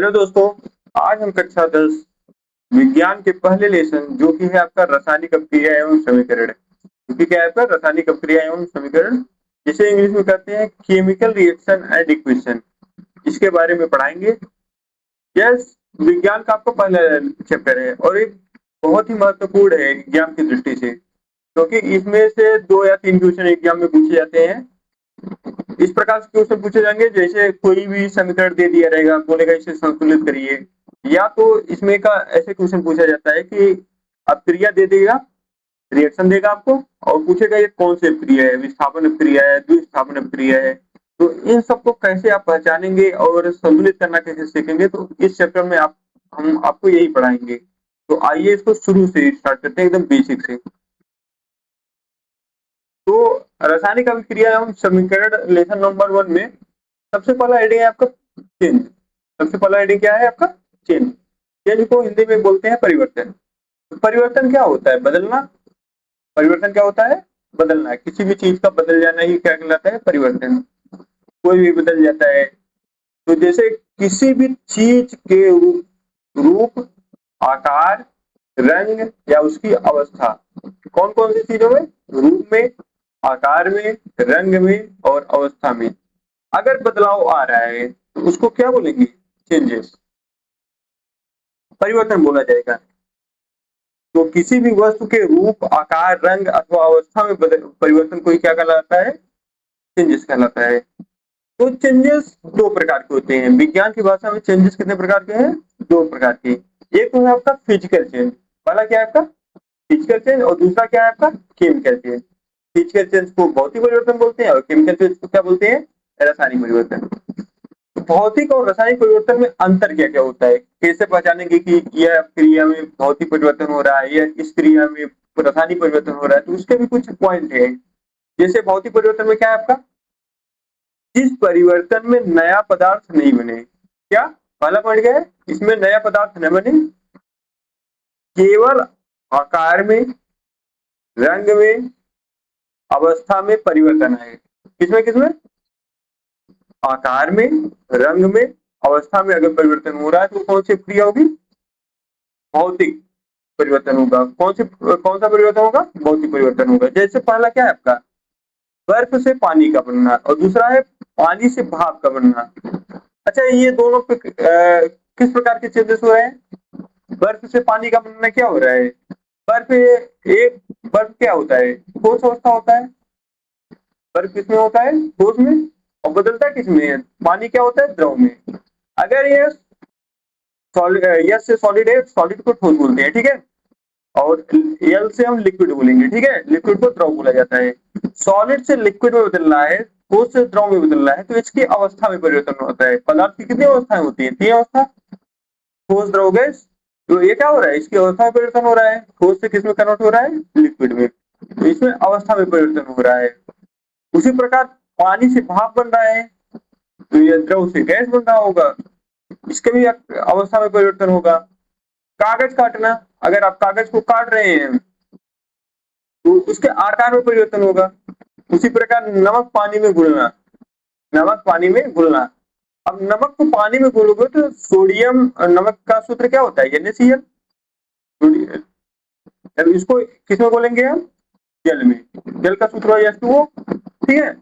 Hello दोस्तों। आज हम कक्षा 10 विज्ञान के पहले लेसन जो कि है आपका रासायनिक अभिक्रिया एवं समीकरण, क्योंकि क्या है आपका रासायनिक अभिक्रिया एवं समीकरण, जिसे इंग्लिश में कहते हैं केमिकल रिएक्शन एंड इक्वेशन, इसके बारे में पढ़ाएंगे। यह विज्ञान का आपका पहला चैप्टर है और एक बहुत ही महत्वपूर्ण है विज्ञान की दृष्टि से, क्योंकि इसमें से 2 या 3 क्वेश्चन एग्जाम में पूछे जाते हैं। इस प्रकार से क्वेश्चन पूछे जाएंगे, जैसे कोई भी समीकरण दे दिया रहेगा, बोलेगा इसे संतुलित करिए, या तो इसमें का ऐसे क्वेश्चन पूछा जाता है कि अभिक्रिया दे देगा, रिएक्शन देगा आपको और पूछेगा ये कौन सी अभिक्रिया है, विस्थापन अभिक्रिया है, द्विस्थापन अभिक्रिया है। तो इन सबको कैसे आप पहचानेंगे और संतुलित करना कैसे सीखेंगे, तो इस चैप्टर में हम आपको यही पढ़ाएंगे। तो आइए इसको शुरू से स्टार्ट करते हैं, एकदम बेसिक से। तो रासायनिक अभिक्रिया एवं समीकरण लेसन नंबर 1 में सबसे पहला हेडिंग है आपका चेंज। सबसे पहला हेडिंग क्या है आपका? चेंज। चेंज को हिंदी में बोलते हैं परिवर्तन। तो परिवर्तन क्या होता है? बदलना। परिवर्तन क्या होता है? बदलना। किसी भी चीज का बदल जाना ही क्या कहलाता है? परिवर्तन। कोई भी बदल जाता है। तो जैसे किसी भी चीज के रूप, आकार, रंग या उसकी अवस्था, कौन कौन सी चीजों में? रूप में, आकार में, रंग में और अवस्था में अगर बदलाव आ रहा है तो उसको क्या बोलेंगे? चेंजेस, परिवर्तन बोला जाएगा। तो किसी भी वस्तु के रूप, आकार, रंग अथवा अवस्था में परिवर्तन को ही क्या कहलाता है? चेंजेस कहलाता है। तो चेंजेस दो प्रकार के होते हैं विज्ञान की भाषा में। चेंजेस कितने प्रकार के हैं? दो प्रकार के। एक तो है आपका फिजिकल चेंज। पहला क्या है आपका? Physical change. और दूसरा क्या है आपका? Chemical change. फिजिकल चेंज को भौतिक परिवर्तन बोलते हैं और केमिकल चेंज को क्या बोलते हैं? रासायनिक परिवर्तन। भौतिक और रासायनिक परिवर्तन में अंतर क्या क्या होता है? कैसे पहचानेंगे कि यह क्रिया में भौतिक परिवर्तन हो रहा है या इस क्रिया में रासायनिक परिवर्तन हो रहा है? तो उसके भी कुछ पॉइंट है। जैसे भौतिक परिवर्तन में क्या है आपका? जिस परिवर्तन में नया पदार्थ नहीं बने। क्या पहला पॉइंट क्या है? इसमें नया पदार्थ न बने, केवल आकार में, रंग में, अवस्था में परिवर्तन आए। किसमें किसमें? आकार में, रंग में, अवस्था में अगर परिवर्तन हो रहा है तो कौन सी क्रिया होगी? भौतिक परिवर्तन होगा। कौन सा परिवर्तन होगा? भौतिक परिवर्तन होगा। जैसे पहला क्या है आपका? बर्फ से पानी का बनना और दूसरा है पानी से भाप का बनना। अच्छा, ये दोनों पे किस प्रकार के चेंजेस हो रहे हैं? बर्फ से पानी का बनना क्या हो रहा है? बर्फ एक बर्फ क्या होता है? ठोस अवस्था होता है। बर्फ किसमें होता है? ठोस में। और बदलता है किसमें है? पानी क्या होता है? द्रव में। अगर ये सॉलिड, यस से सॉलिड है, सॉलिड को ठोस बोलते हैं, ठीक है। और एल से हम लिक्विड बोलेंगे, ठीक है। लिक्विड को द्रव बोला जाता है। सॉलिड से लिक्विड में बदलना है, ठोस से द्रव में बदलना है, तो इसकी अवस्था में परिवर्तन होता है। पदार्थ की कितनी अवस्थाएं होती है? 3 अवस्था। ठोस, द्रव, गैस। तो ये क्या हो रहा है? इसकी अवस्था में परिवर्तन हो रहा है। ठोस से किसमें कन्वर्ट हो रहा है? लिक्विड में। तो इसमें अवस्था में परिवर्तन हो रहा है। उसी प्रकार पानी से भाप बन रहा है, तो ये द्रव से गैस बन रहा होगा, इसके भी अवस्था में परिवर्तन होगा। कागज काटना, अगर आप कागज को काट रहे हैं तो उसके आकार में परिवर्तन होगा। उसी प्रकार नमक पानी में घुलना, नमक पानी में घुलना। अब नमक को पानी में घोलोगे तो सोडियम, नमक का सूत्र क्या होता है? NaCl। अब इसको किसमें बोलेंगे हम? जल में। जल का सूत्र है H2O, ठीक है।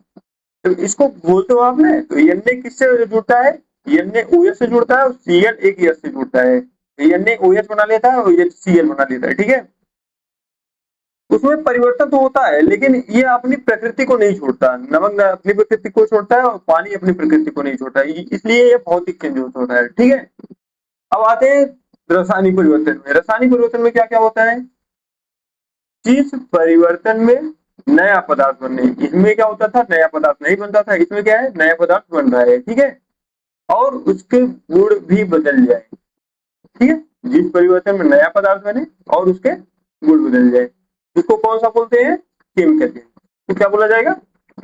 तो इसको बोलते हो आपने, तो Na किससे जुड़ता है? NaOH से जुड़ता है और Cl एक H से जुड़ता है। NaOH बना लेता है और Cl बना लेता है, ठीक है। उसमें परिवर्तन तो होता है, लेकिन ये अपनी प्रकृति को नहीं छोड़ता। नमक अपनी प्रकृति को छोड़ता है और पानी अपनी प्रकृति को नहीं छोड़ता, इसलिए ये भौतिक चेंज होता है, ठीक है। अब आते हैं रासायनिक परिवर्तन में। रासायनिक परिवर्तन में क्या क्या होता है? जिस परिवर्तन में नया पदार्थ बनने, इसमें क्या होता था? नया पदार्थ नहीं बनता था, इसमें क्या है? नया पदार्थ बन रहा है, ठीक है। और उसके गुण भी बदल जाए, ठीक है। जिस परिवर्तन में नया पदार्थ बने और उसके गुण बदल जाए, इसको कौन सा बोलते हैं? Chemical change. तो क्या बोला जाएगा?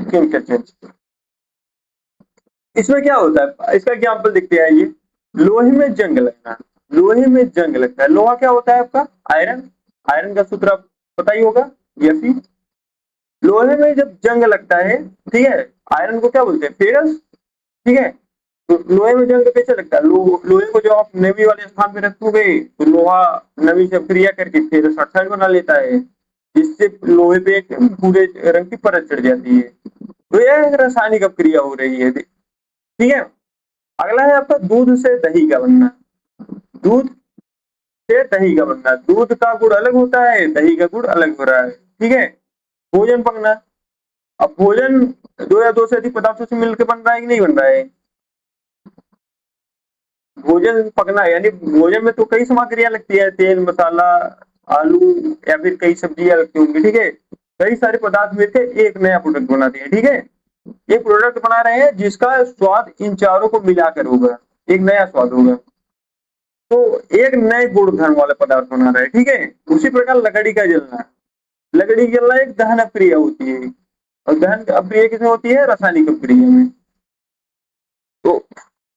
Chemical change. इसमें क्या होता है? इसका एग्जाम्पल देखते हैं। ये लोहे में जंग लगना। लोहे में जंग लगता है। लोहा क्या होता है आपका? आयरन। आयरन का सूत्र आप पता ही होगा, Fe। लोहे में जब जंग लगता है, ठीक है, आयरन को क्या बोलते हैं? फेरस, ठीक है। तो लोहे में जंग कैसे लगता है? लोहे को जब आप नमी वाले स्थान पे रखोगे तो लोहा नमी से क्रिया करके फिर ऑक्साइड बना लेता है, जिससे लोहे पे एक भूरे रंग की परत चढ़ जाती है। तो यह एक रासायनिक अपक्रिया हो रही है, ठीक है। अगला है आपका दूध से दही का बनना। दूध से दही का बनना, दूध का गुड़ अलग होता है, दही का गुड़ अलग हो रहा है, ठीक है। भोजन पकना, अब भोजन दो या दो से अधिक पदार्थों से मिलकर बन रहा है कि नहीं बन रहा है? भोजन पकना यानी भोजन में तो कई सामग्रियां लगती है, तेल, मसाला, आलू या फिर कई सब्जियां लगती होंगी, ठीक है। कई सारे पदार्थ मिलकर एक नया प्रोडक्ट बनाते हैं, ठीक है। एक प्रोडक्ट बना रहे हैं जिसका स्वाद इन चारों को मिलाकर होगा, एक नया स्वाद होगा। तो एक नए गुणधर्म वाला पदार्थ बना रहा है, ठीक है। उसी प्रकार लकड़ी का जलना, लकड़ी की जलना एक दहन अक्रिया होती है, और दहन अक्रिया किसमें होती है? रासायनिक अक्रिया में। तो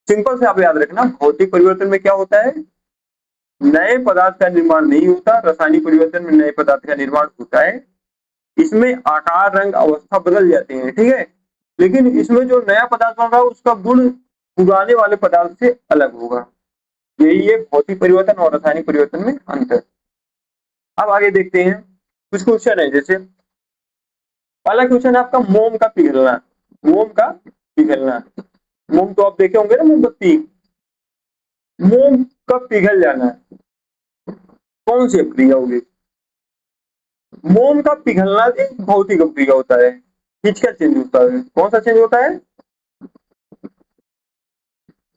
सिंपल से आप याद रखना, भौतिक परिवर्तन में क्या होता है? नए पदार्थ का निर्माण नहीं होता, रासायनिक परिवर्तन में नए पदार्थ का निर्माण होता है। इसमें आकार, रंग, अवस्था बदल जाते हैं, ठीक है। लेकिन इसमें जो नया पदार्थ बन रहा है उसका गुण पुराने वाले पदार्थ से अलग होगा। यही है भौतिक परिवर्तन और रासायनिक परिवर्तन में अंतर। अब आगे देखते हैं, कुछ क्वेश्चन है, जैसे पहला क्वेश्चन है आपका मोम का पिघलना। मोम का पिघलना, मोम तो आप देखे होंगे ना, मोमबत्ती। मोम का पिघल जाना कौन सी अक्रिया होगी? मोम का पिघलना एक भौतिक अक्रिया होता है, फिजिकल चेंज होता है। कौन सा चेंज होता है?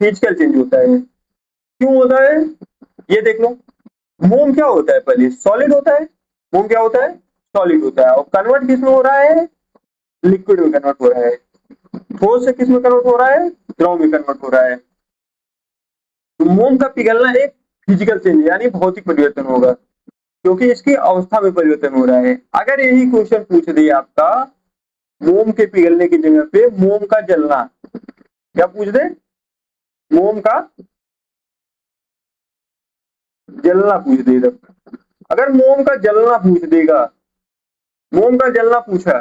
फिजिकल चेंज होता है। क्यों होता है? ये देख लो, मोम क्या होता है? पहले सॉलिड होता है। मोम क्या होता है? सॉलिड होता है। और कन्वर्ट किस में हो रहा है? लिक्विड में कन्वर्ट हो रहा है। ठोस से किस में कन्वर्ट हो रहा है? द्रव में कन्वर्ट हो रहा है। तो मोम का पिघलना एक फिजिकल चेंज यानी भौतिक परिवर्तन होगा, क्योंकि इसकी अवस्था में परिवर्तन हो रहा है। अगर यही क्वेश्चन पूछ दिया आपका, मोम के पिघलने की जगह पे मोम का जलना, क्या पूछ दे? मोम का जलना पूछ दे। अगर मोम का जलना पूछ देगा, मोम का जलना पूछा,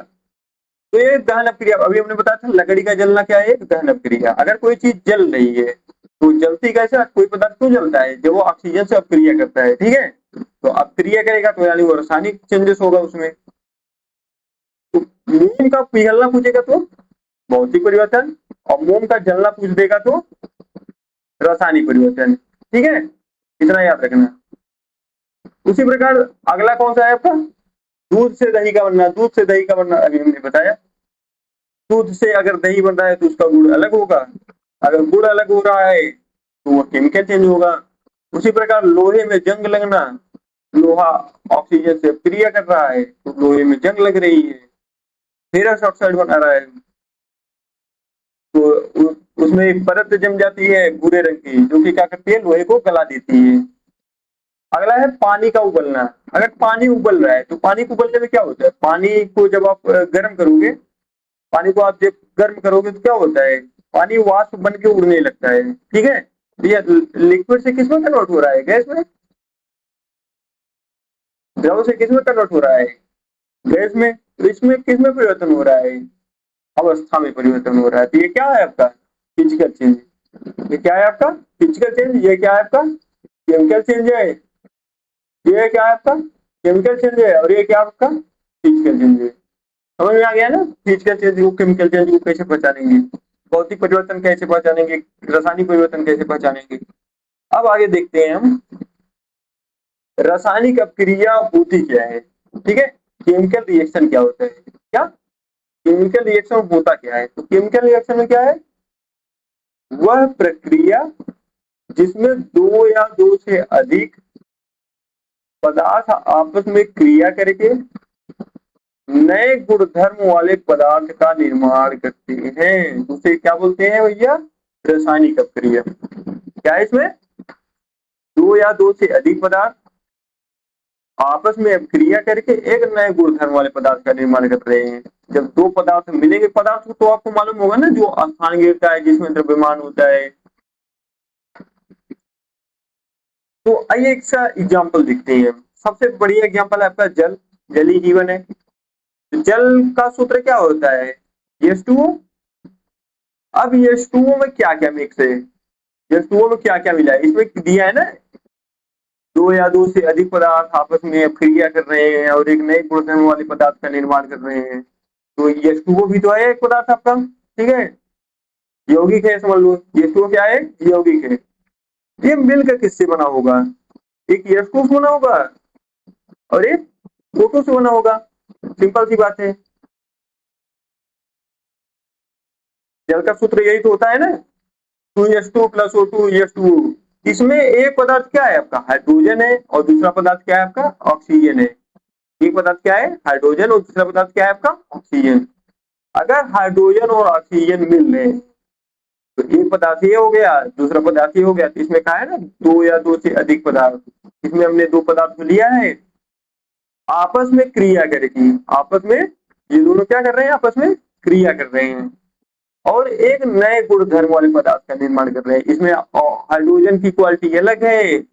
तो ये दहन अपक्रिया, अभी हमने बताया था लकड़ी का जलना क्या है? दहन अपक्रिया। अगर कोई चीज जल रही है तो जलती कैसे? कोई पदार्थ क्यों जलता है? जब वो ऑक्सीजन से अपक्रिया करता है, ठीक है। तो अपक्रिया करेगा तो यानी वो रासायनिक चेंजेस होगा उसमें। तो मोम का पिघलना पूछेगा तो भौतिक परिवर्तन, और मोम का जलना पूछ देगा तो रासायनिक परिवर्तन, ठीक है। इतना याद रखना। उसी प्रकार अगला कौन सा है आपका? दूध से दही का बनना। दूध से दही का बनना अभी हमने बताया। दूध से अगर दही बन रहा है तो उसका गुण अलग होगा। अगर गुण अलग हो रहा है तो वो केमिकल चेंज होगा। उसी प्रकार लोहे में जंग लगना, लोहा ऑक्सीजन से क्रिया कर रहा है तो लोहे में जंग लग रही है, फेरस ऑक्साइड बना रहा है। तो उसमें एक परत जम जाती है भूरे रंग की, जो कि क्या करती है? लोहे को गला देती है। अगला है पानी का उबलना। अगर पानी उबल रहा है तो पानी को उबलने में क्या होता है? पानी को जब आप गर्म करोगे, पानी को आप जब गर्म करोगे तो क्या होता है? पानी वाष्प बन के उड़ने लगता है, ठीक है। तो ये लिक्विड से किसमें कन्वर्ट हो रहा है? गैस में। द्रव से किसमें कन्वर्ट हो रहा है? गैस में। तो इसमें किसमें परिवर्तन हो रहा है? अवस्था में परिवर्तन हो रहा है। तो ये क्या है आपका? Physical change. ये क्या है आपका? Physical change. ये क्या है आपका? केमिकल चेंज है। ये क्या है आपका? केमिकल चेंज है। और ये क्या आपका? फिजिकल चेंज है। समझ में आ गया ना? फिजिकल चेंज को केमिकल चेंज को कैसे पहचानेंगे, भौतिक परिवर्तन कैसे पहचानेंगे, रासायनिक परिवर्तन कैसे पहचानेंगे। अब आगे देखते हैं हम, रासायनिक अपक्रिया होती क्या है, ठीक है। केमिकल रिएक्शन क्या होता है? क्या केमिकल रिएक्शन होता क्या है? तो केमिकल रिएक्शन में क्या है? वह प्रक्रिया जिसमें दो या दो से अधिक पदार्थ आपस में क्रिया करके नए गुणधर्म वाले पदार्थ का निर्माण करते हैं, उसे क्या बोलते हैं भैया? रासायनिक अपक्रिया। क्या है इसमें? दो या दो से अधिक पदार्थ आपस में क्रिया करके एक नए गुणधर्म वाले पदार्थ का निर्माण कर रहे हैं। जब दो पदार्थ मिलेंगे, पदार्थ तो आपको मालूम होगा ना, जो स्थान गिरता है जिसमें द्रव्यमान होता है। तो आइए एक सा एग्जाम्पल देखते हैं। सबसे बढ़िया एग्जाम्पल है आपका जल। जल ही जीवन है। तो जल का सूत्र क्या होता है? H2O। अब H2O में क्या क्या मिक्स है, H2O में क्या क्या मिला है, इसमें दिया है ना, दो या दो से अधिक पदार्थ आपस में क्रिया कर रहे हैं और एक नए गुणधर्म वाले पदार्थ का निर्माण कर रहे हैं। तो H2O भी तो है एक पदार्थ आपका, ठीक है, यौगिक है, समझ लो H2O क्या है, यौगिक है। ये मिलकर किससे बना होगा, एक H2O से बना होगा और एक O2 से बना होगा, सिंपल सी बात है। जल का सूत्र यही तो होता है ना, 2H2 प्लस O2 H2O। इसमें एक पदार्थ क्या है आपका, हाइड्रोजन है, और दूसरा पदार्थ क्या है आपका, ऑक्सीजन है। एक पदार्थ क्या है, हाइड्रोजन, और दूसरा पदार्थ क्या है आपका, ऑक्सीजन। अगर हाइड्रोजन और ऑक्सीजन मिल रहे हैं तो एक पदार्थ ये हो गया, दूसरा पदार्थ ये हो गया। तो इसमें कहा है ना दो या दो से अधिक पदार्थ, इसमें हमने दो पदार्थ को लिया है, आपस में क्रिया करेगी, आपस में ये दोनों क्या कर रहे हैं, आपस में क्रिया कर रहे हैं और एक नए गुणधर्म वाले पदार्थ का निर्माण कर रहे हैं। इसमें हाइड्रोजन की क्वालिटी अलग है,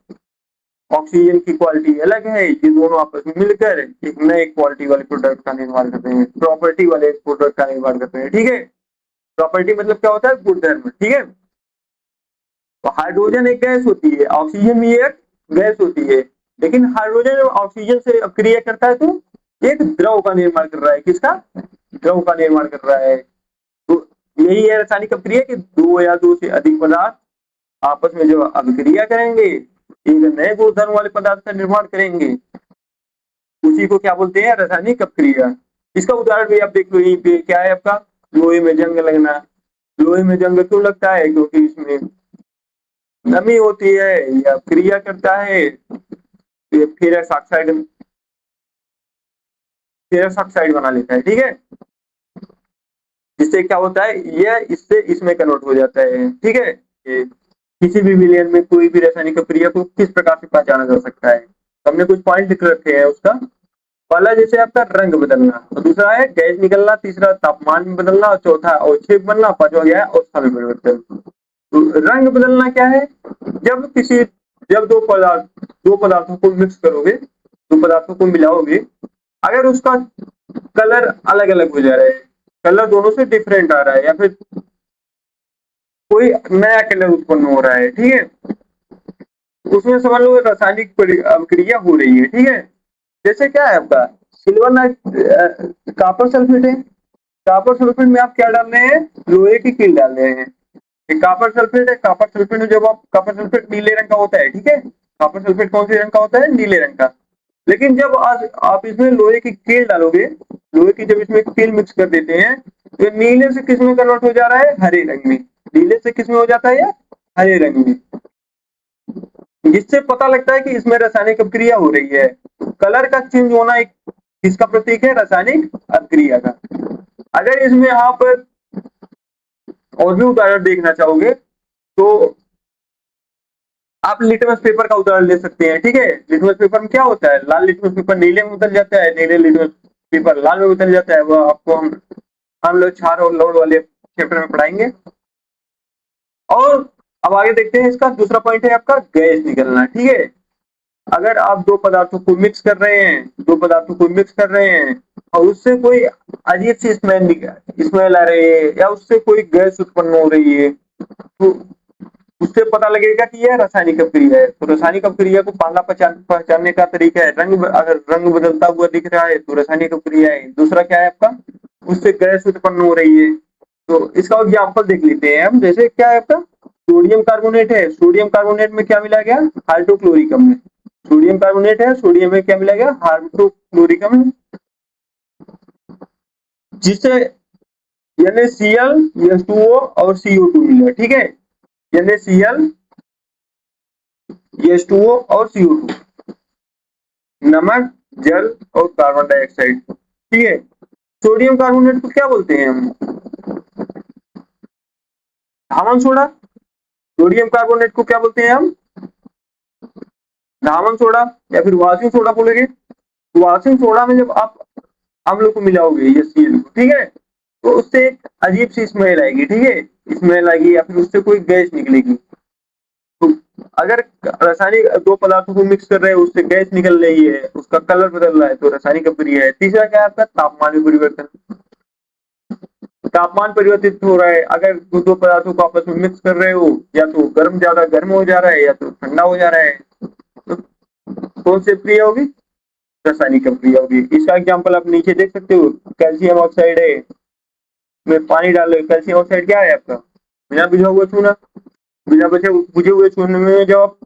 ऑक्सीजन की क्वालिटी अलग है, ये दोनों आपस में मिलकर एक नए क्वालिटी वाले प्रोडक्ट का निर्माण कर रहे हैं, प्रॉपर्टी वाले प्रोडक्ट का निर्माण कर रहे हैं, ठीक है। प्रॉपर्टी मतलब क्या होता है, गुणधर्म, ठीक है। तो हाइड्रोजन एक गैस होती है, ऑक्सीजन भी एक गैस होती है, लेकिन हाइड्रोजन ऑक्सीजन से क्रिया करता है तो एक द्रव का निर्माण कर रहा है, किसका, द्रव का निर्माण कर रहा है। तो यही है रासायनिक अभिक्रिया कि दो या दो से अधिक पदार्थ आपस में जब अभिक्रिया करेंगे एक नए गुणधर्म वाले पदार्थ का निर्माण करेंगे, उसी को क्या बोलते हैं, रासायनिक अभिक्रिया। इसका उदाहरण भी आप देख लो, यहीं पे क्या है आपका, लोहे में जंग लगना। लोहे में जंग क्यों लगता है, क्योंकि इसमें नमी होती है या क्रिया करता है, फेरस ऑक्साइड, फेरस ऑक्साइड बना लेता है, ठीक है। जिससे क्या होता है, यह इससे इसमें कन्वर्ट हो जाता है, ठीक है। ये किसी भी विलयन में कोई भी रासायनिक क्रिया को किस प्रकार से पहचाना जा सकता है, तो हमने कुछ पॉइंट लिख रखे हैं उसका। पहला जैसे आपका रंग बदलना, और दूसरा है गैस निकलना, तीसरा तापमान में बदलना, और चौथा अवक्षेप बनना, पांचवा गया है अवस्था में परिवर्तन। तो रंग बदलना क्या है, जब किसी, जब दो पदार्थों को मिक्स करोगे, दो पदार्थों को मिलाओगे, अगर उसका कलर अलग अलग हो जा रहा है, कलर दोनों से डिफरेंट आ रहा है, या फिर कोई नया कलर उत्पन्न हो रहा है, ठीक है, उसमें समझ लो रासायनिक क्रिया हो रही है, ठीक है। जैसे क्या है आपका सिल्वर नाइट, कॉपर सल्फेट है, कॉपर सल्फेट में आप क्या डाल रहे हैं, लोहे की कील डाल रहे हैं। एक कॉपर सल्फेट है, कॉपर सल्फेट में जब आप, कॉपर सल्फेट नीले रंग का होता है, ठीक है, कॉपर सल्फेट कौन से रंग का होता है, नीले रंग का। लेकिन जब आज आप इसमें लोहे की कील डालोगे, लोहे की जब इसमें कील मिक्स कर देते हैं, तो नीले से किस में कन्वर्ट हो जा रहा है, हरे रंग में। नीले से किस में हो जाता है, ये हरे रंग में, जिससे पता लगता है कि इसमें रासायनिक अभिक्रिया हो रही है। कलर का चेंज होना एक किसका प्रतीक है, रासायनिक अभिक्रिया का। अगर इसमें आप और भी उदाहरण देखना चाहोगे तो आप लिटमस पेपर का उदाहरण ले सकते हैं, ठीक है। लिटमस पेपर में क्या होता है, लाल लिटमस पेपर नीले में बदल जाता है, नीले लिटमस पेपर लाल में बदल जाता है। वो आपको हम लोग क्षार और लवण वाले चैप्टर में पढ़ाएंगे। और अब आगे देखते हैं, इसका दूसरा पॉइंट है आपका गैस निकलना, ठीक है। अगर आप दो पदार्थों को मिक्स कर रहे हैं, दो पदार्थों को मिक्स कर रहे हैं और उससे कोई अजीब सी स्मेल आ रही है, या उससे कोई गैस उत्पन्न हो रही है, तो उससे पता लगेगा कि यह रासायनिक अभिक्रिया है। तो रासायनिक अभिक्रिया को पहला पहचानने का तरीका है रंग, अगर रंग बदलता हुआ दिख रहा है तो रासायनिक अभिक्रिया है। दूसरा क्या है आपका, उससे गैस उत्पन्न हो रही है। तो इसका एग्जाम्पल देख लेते हैं हम, जैसे क्या है आपका सोडियम कार्बोनेट है, सोडियम कार्बोनेट में क्या मिला गया, हाइड्रोक्लोरिक अम्ल। सोडियम कार्बोनेट है, सोडियम में क्या मिला गया, हाइड्रोक्लोरिक अम्ल, जिससे NaCl, H2O और CO2 मिला, ठीक है। NaCl, H2O और CO2, नमक, जल और कार्बन डाइऑक्साइड, ठीक है। सोडियम कार्बोनेट को क्या बोलते हैं हम, धामन सोडा। सोडियम कार्बोनेट को क्या बोलते हैं हम, धामन सोडा, या फिर वाशिंग सोडा बोलेंगे। वाशिंग सोडा में जब आप अम्ल को मिलाओगे, ये Cl को, ठीक है, तो उससे एक अजीब सी स्मेल आएगी, ठीक है, स्मेल आएगी, या फिर उससे कोई गैस निकलेगी। तो अगर रासायनिक दो पदार्थों को मिक्स कर रहे हैं, उससे गैस निकल रही है, उसका कलर बदल रहा है, तो रासायनिक अभिक्रिया है। तीसरा क्या है आपका, तापमान में परिवर्तन। तापमान परिवर्तित हो रहा है। अगर दो पदार्थों को आपस में मिक्स कर रहे हो, या तो ज्यादा गर्म हो जा रहा है या तो ठंडा हो जा रहा है, तो कौन सी क्रिया होगी? रासायनिक अभिक्रिया होगी। इसका एग्जाम्पल आप नीचे देख सकते हो, कैल्शियम ऑक्साइड है, में पानी डाल रहे हो, कैल्शियम ऑक्साइड क्या है आपका? बिना बुझा हुआ चूना। बिना बुझे हुए चूने में जब आप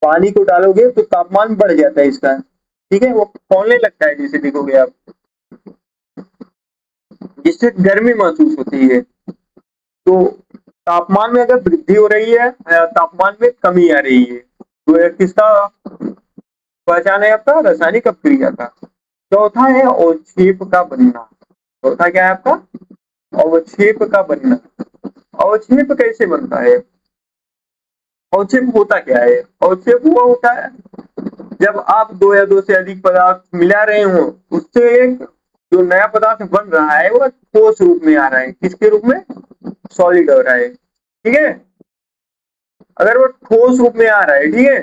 पानी को डालोगे तो तापमान बढ़ जाता है इसका, ठीक है, वो खौलने लगता है जिसे देखोगे आप, जिससे गर्मी महसूस होती है। तो तापमान में अगर वृद्धि हो रही है, तापमान में कमी आ रही है, तो यह किसका पहचान है आपका? रासायनिक अपक्रिया का। चौथा है अवक्षेप का बनना। चौथा क्या है आपका? अवक्षेप का बनना। अवक्षेप कैसे बनता है? अवक्षेप होता क्या है? अवक्षेप वो होता है जब आप दो या दो से अधिक पदार्थ मिला रहे हो, उससे एक जो नया पदार्थ बन रहा है वो ठोस रूप में आ रहा है। किसके रूप में? सॉलिड हो रहा है, ठीक है। अगर वो ठोस रूप में आ रहा है, ठीक है,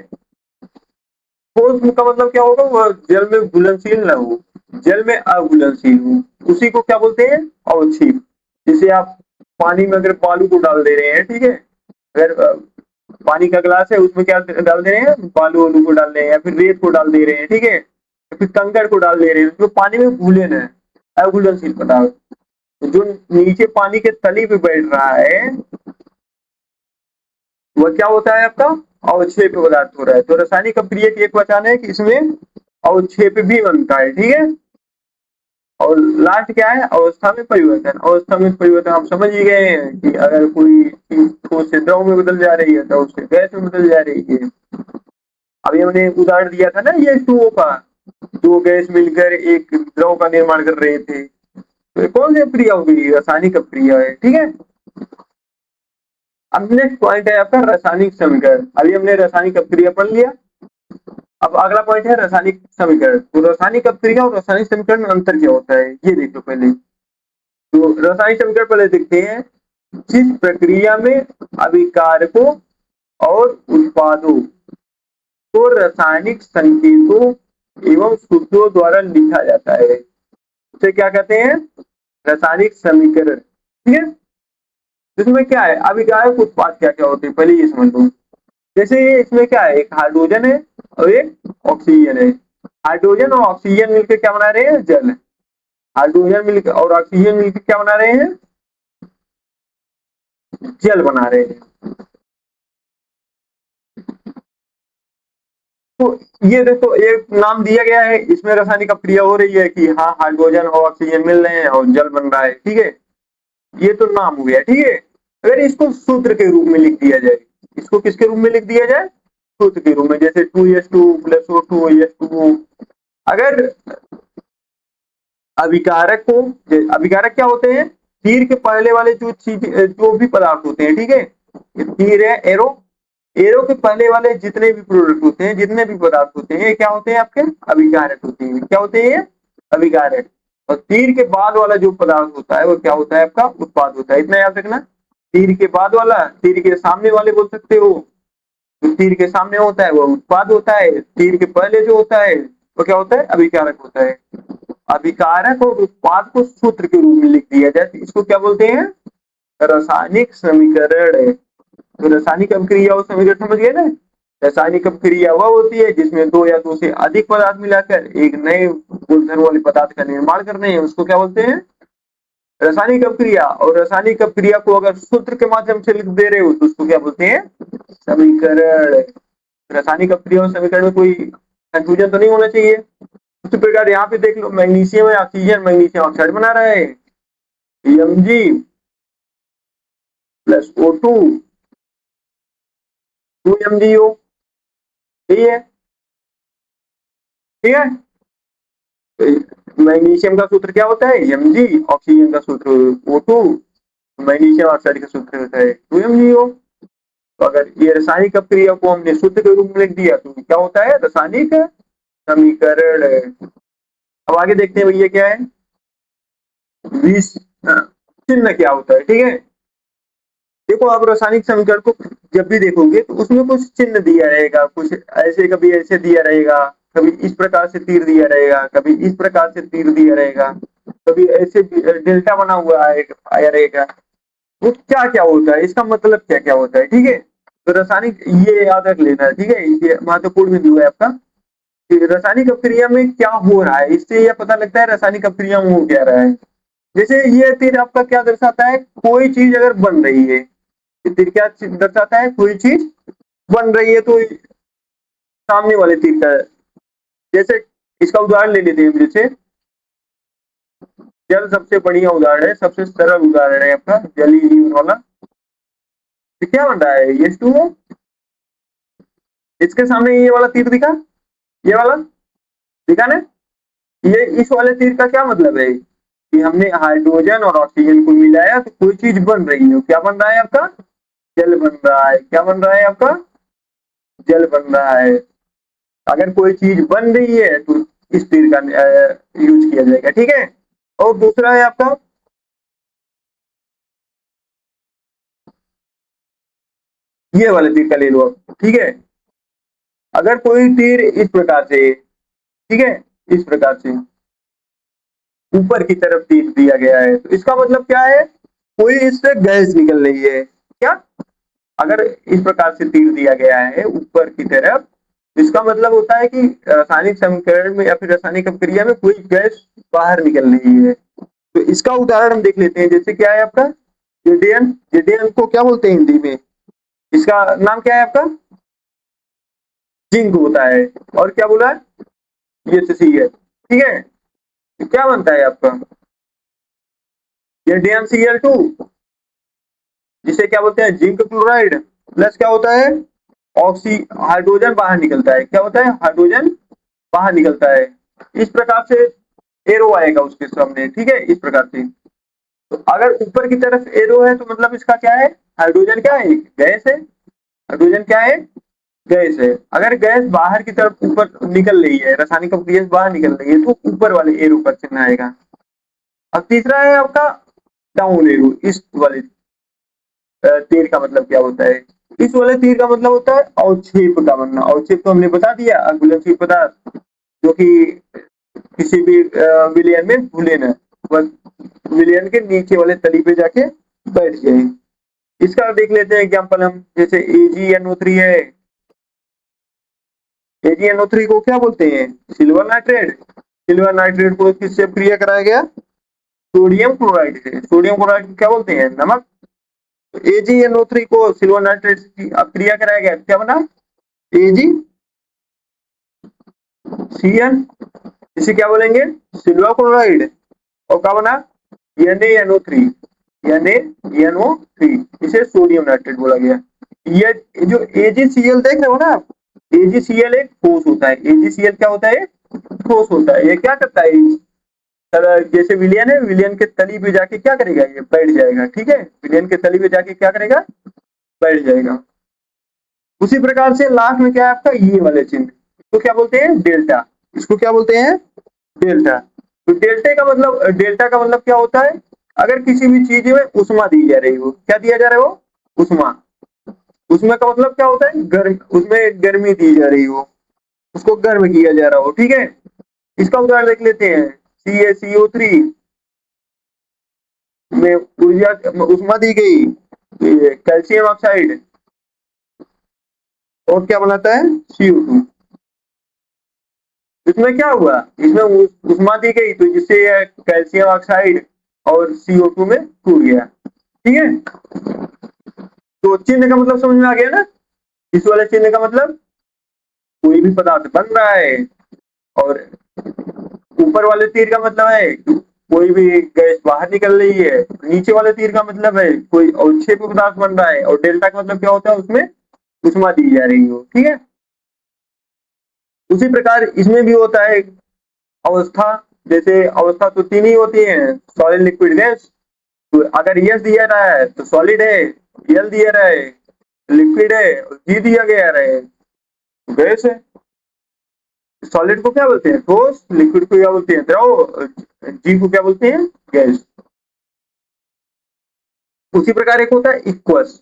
ठोस का मतलब क्या होगा? वो जल में घुलनशील न हो, जल में अघुलनशील हो, उसी को क्या बोलते हैं? अवक्षेप। जैसे आप पानी में अगर बालू को डाल दे रहे हैं, ठीक है, अगर पानी का गिलास है उसमें क्या डाल दे रहे हैं? बालू वालू को डाल रहे हैं, या फिर रेत को डाल दे रहे हैं, ठीक है, या फिर कंकड़ को डाल दे रहे हैं, तो पानी में घुलन है, अघुलनशील पदार्थ। जो नीचे पानी के तली पे बैठ रहा है वह क्या होता है आपका? अवक्षेप पदार्थ हो रहा है। तो रासायनिक अपक्रिया की एक पहचान है कि इसमें अवक्षेप भी बनता है, ठीक है। और लास्ट क्या है? अवस्था में परिवर्तन। अवस्था में परिवर्तन आप समझ ही गए हैं कि अगर कोई चीज ठोस से द्रव में बदल जा रही है, द्रव से गैस में बदल जा रही है। अभी हमने उदाहरण दिया था ना ये H2O का, दो गैस मिलकर एक द्रव का निर्माण कर रहे थे, तो ये कौन सी अपक्रिया होगी? रासायनिक अपक्रिया है, ठीक है। अब नेक्स्ट पॉइंट है आपका रासायनिक समीकरण। अभी हमने रासायनिक अपक्रिया पढ़ लिया, अब अगला पॉइंट है रासायनिक समीकरण। तो रासायनिक अपक्रिया और रासायनिक समीकरण में अंतर क्या होता है ये देख लो पहले। तो रासायनिक समीकरण पहले देखते हैं। जिस प्रक्रिया में अभिकारकों और उत्पादों को रासायनिक संकेतों एवं सूत्रों द्वारा लिखा जाता है, उसे क्या कहते हैं? रासायनिक समीकरण, ठीक है। इसमें क्या है? अभिकारक उत्पाद क्या क्या होते हैं पहले ये समझ लो। जैसे इसमें क्या है? एक हाइड्रोजन है और एक ऑक्सीजन है। हाइड्रोजन और ऑक्सीजन मिलकर क्या बना रहे हैं? जल। हाइड्रोजन मिलकर और ऑक्सीजन मिलकर क्या बना रहे हैं? जल बना रहे हैं। तो ये देखो एक नाम दिया गया है, इसमें रासायनिक अपक्रिया हो रही है कि हाँ हाइड्रोजन और ऑक्सीजन मिल रहे हैं और जल बन रहा है, ठीक है। ये तो नाम हो गया, ठीक है। अगर इसको सूत्र के रूप में लिख दिया जाए, इसको किसके रूप में लिख दिया जाए? सूत्र के रूप में। जैसे 2H2 + O2 H2O। अगर अभिकारक को, अभिकारक क्या होते हैं? तीर के पहले वाले जो चीज जो भी पदार्थ होते हैं, ठीक है, ये तीर है, एरो, एरो के पहले वाले जितने भी प्रोडक्ट होते हैं, जितने भी पदार्थ होते हैं, ये क्या होते हैं? आपके अभिकारक होते हैं। क्या होते हैं? अभिकारक। और तीर के बाद वाला जो पदार्थ होता है वो क्या होता है? आपका उत्पाद होता है। इतना याद रखना। तीर के बाद वाला, तीर के सामने वाले बोल सकते हो, जो तीर के सामने होता है वो उत्पाद होता है, तीर के पहले जो होता है वो क्या होता है? अभिकारक होता है। अभिकारक और उत्पाद को सूत्र के रूप में लिख दिया जाए तो इसको क्या बोलते हैं? रासायनिक समीकरण है। तो रासायनिक अभिक्रिया और समीकरण समझ गए ना। रासायनिक अभिक्रिया वह होती है जिसमें दो या दो से अधिक पदार्थ मिलाकर एक नए गुणधर्म वाले पदार्थ का निर्माण करने हैं, उसको क्या बोलते हैं? रासायनिक अभिक्रिया। और रासायनिक अभिक्रिया को अगर सूत्र के माध्यम से लिख दे रहे हो तो उसको क्या बोलते हैं? समीकरण। रासायनिक अभिक्रिया और समीकरण में कोई कंफ्यूजन तो नहीं होना चाहिए। उसी प्रकार यहाँ पे देख लो, मैग्नीशियम है ऑक्सीजन, मैग्नीशियम ऑक्साइड बना रहा है, Mg + O2 2MgO, यही है, ठीक है। मैग्नीशियम का सूत्र क्या होता है? Mg। ऑक्सीजन का सूत्र O2। मैग्नीशियम ऑक्साइड का सूत्र होता है 2MgO। तो अगर ये रासायनिक अपक्रिया को हमने सूत्र के रूप में लिख दिया तो क्या होता है? रासायनिक समीकरण। अब आगे देखते हैं भैया क्या है चिन्ह क्या होता है, ठीक है। देखो आप रासायनिक समीकरण को जब भी देखोगे तो उसमें कुछ चिन्ह दिया रहेगा, कुछ ऐसे, कभी ऐसे दिया रहेगा, कभी इस प्रकार से तीर दिया रहेगा, कभी इस प्रकार से तीर दिया रहेगा। कभी ऐसे डेल्टा बना हुआ है रे का, वो क्या क्या होता है, इसका मतलब क्या क्या होता है, ठीक है। तो रासायनिक ये याद रख लेना है, ठीक है, ये महत्वपूर्ण बिंदु है आपका कि रासायनिक अपक्रिया में क्या हो रहा है, इससे यह पता लगता है रासायनिक अपक्रिया में हो क्या रहा है। जैसे ये तीर आपका क्या दर्शाता है, कोई चीज अगर बन रही है, ये तीर क्या दर्शाता है, कोई चीज बन रही है, तो सामने वाले तीर का, जैसे इसका उदाहरण ले लेते हैं, जैसे जल सबसे बढ़िया उदाहरण है, सबसे सरल उदाहरण है आपका जल ही जीवन वाला। तो क्या बन रहा है, ये टू, इसके सामने ये वाला तीर दिखा, ये वाला दिखा ना, ये इस वाले तीर का क्या मतलब है कि हमने हाइड्रोजन और ऑक्सीजन को मिलाया तो कोई चीज बन रही है, क्या बन रहा है आपका, जल बन रहा है, क्या बन रहा है आपका, जल बन रहा है। अगर कोई चीज बन रही है तो इस तीर का यूज किया जाएगा, ठीक है। और दूसरा है आपका, ये वाले तीर का ले लो आप, ठीक है। अगर कोई तीर इस प्रकार से, ठीक है, इस प्रकार से ऊपर की तरफ तीर दिया गया है, तो इसका मतलब क्या है, कोई इससे गैस निकल रही है, क्या, अगर इस प्रकार से तीर दिया गया है ऊपर की तरफ, इसका मतलब होता है कि रासायनिक समीकरण में या फिर रासायनिक अपक्रिया में कोई गैस बाहर निकल रही है। तो इसका उदाहरण हम देख लेते हैं, जैसे क्या है आपका जेडेएन, जेडेएन को क्या बोलते हैं हिंदी में, इसका नाम क्या है आपका, जिंक होता है। और क्या बोला है, ये सी है, ठीक है। तो क्या बनता है आपका जेडेएन जिसे क्या बोलते हैं जिंक क्लोराइड, प्लस क्या होता है ऑक्सी, हाइड्रोजन बाहर निकलता है, क्या होता है हाइड्रोजन बाहर निकलता है। इस प्रकार से एरो आएगा उसके सामने, ठीक है, इस प्रकार से। तो अगर ऊपर की तरफ एरो है तो मतलब इसका क्या है, हाइड्रोजन क्या है, गैस है, हाइड्रोजन क्या है, गैस है। अगर गैस बाहर की तरफ ऊपर निकल रही है, रासायनिक गैस बाहर निकल रही है, तो ऊपर वाले एरो पर चिन्ह आएगा। अब तीसरा है आपका डाउन एरो, इस वाले तीर का मतलब क्या होता है, इस वाले तीर का मतलब होता है अवक्षेप का बनना। अवक्षेप तो हमने बता दिया, अघुलनशील पदार्थ जो कि किसी भी विलयन में घुले न, विलयन के नीचे वाले तली पे जाके बैठ जाए। इसका देख लेते हैं एग्जाम्पल हम, जैसे AgNO3 है, AgNO3 को क्या बोलते हैं, सिल्वर नाइट्रेट, सिल्वर नाइट्रेट को किससे क्रिया कराया गया, सोडियम क्लोराइड से, सोडियम क्लोराइड को क्या बोलते हैं, नमक। तो AgNO3 को सिल्वर नाइट्रेट की क्रिया कराया गया, क्या बना, AgCN, इसे क्या बोलेंगे, सिल्वर क्लोराइड। और क्या बना, NaNO3, NaNO3, इसे सोडियम नाइट्रेट बोला गया। ये जो AgCl देख रहे हो ना आप, AgCl एक ठोस होता है, AgCl क्या होता है, ठोस होता है। ये क्या करता है, जैसे विलियन है, विलियन के तली पे जाके क्या करेगा, ये बैठ जाएगा, ठीक है, विलियन के तली पे जाके क्या करेगा, बैठ जाएगा। उसी प्रकार से लास्ट में क्या है आपका, ये वाले चिन्ह, इसको क्या बोलते हैं, डेल्टा, इसको क्या बोलते हैं, डेल्टा। तो डेल्टा का मतलब क्या होता है, अगर किसी भी चीज में उष्मा दी जा रही हो, क्या दिया जा रहा है, वो उष्मा, उष्मा का मतलब क्या होता है, गर्म, उसमें गर्मी दी जा रही हो, उसको गर्म किया जा रहा हो, ठीक है। इसका उदाहरण देख लेते हैं, CaCO3 में ऊर्जा उष्मा दी गई, कैल्शियम ऑक्साइड, और क्या बनाता है, CO2। इसमें क्या हुआ, इसमें उष्मा दी गई तो जिससे कैल्शियम ऑक्साइड और CO2 में टूट गया, ठीक है। तो चिन्ह का मतलब समझ में आ गया ना, इस वाले चिन्ह का मतलब कोई भी पदार्थ बन रहा है, और ऊपर वाले तीर का मतलब है कोई भी गैस बाहर निकल रही है, नीचे वाले तीर का मतलब है कोई अवक्षेप पदार्थ बन रहा है, और डेल्टा का मतलब क्या होता है, उसमें उष्मा दी जा रही हो, ठीक है। उसी प्रकार इसमें भी होता है अवस्था, जैसे अवस्था तो तीन ही होती है, सॉलिड लिक्विड गैस। तो अगर यस दिया रहा है तो सॉलिड है, एल दिया रहा है लिक्विड है, और जी दिया गया है गैस है। सॉलिड को क्या बोलते हैं, ठोस, लिक्विड को क्या बोलते हैं, द्रव, जी को क्या बोलते हैं, गैस। उसी प्रकार एक होता है इक्वस,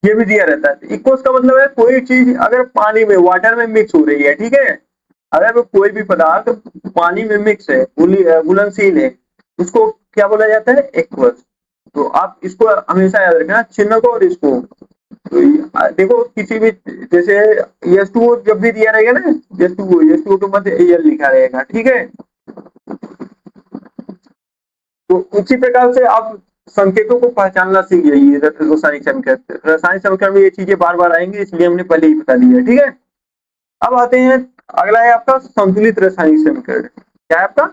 ये भी दिया रहता है। इक्वस का मतलब है कोई चीज अगर पानी में, वाटर में मिक्स हो रही है, ठीक है, अगर वो कोई भी पदार्थ पानी में मिक्स है, घुलनशील है, उसको क्या बोला जाता है? एक्वस। तो आप इसको हमेशा याद रखना, चिन्ह को और इसको। तो देखो किसी भी, जैसे H2O जब भी दिया रहेगा ना, H2O के मध्य Al लिखा रहेगा, ठीक है। तो उसी प्रकार से आप संकेतों को पहचानना सीख जाइए रासायनिक समीकरण। रासायनिक समीकरण में ये चीजें बार बार आएंगी, इसलिए हमने पहले ही बता दिया है, ठीक है। अब आते हैं, अगला है आपका संतुलित रासायनिक समीकरण। क्या है आपका?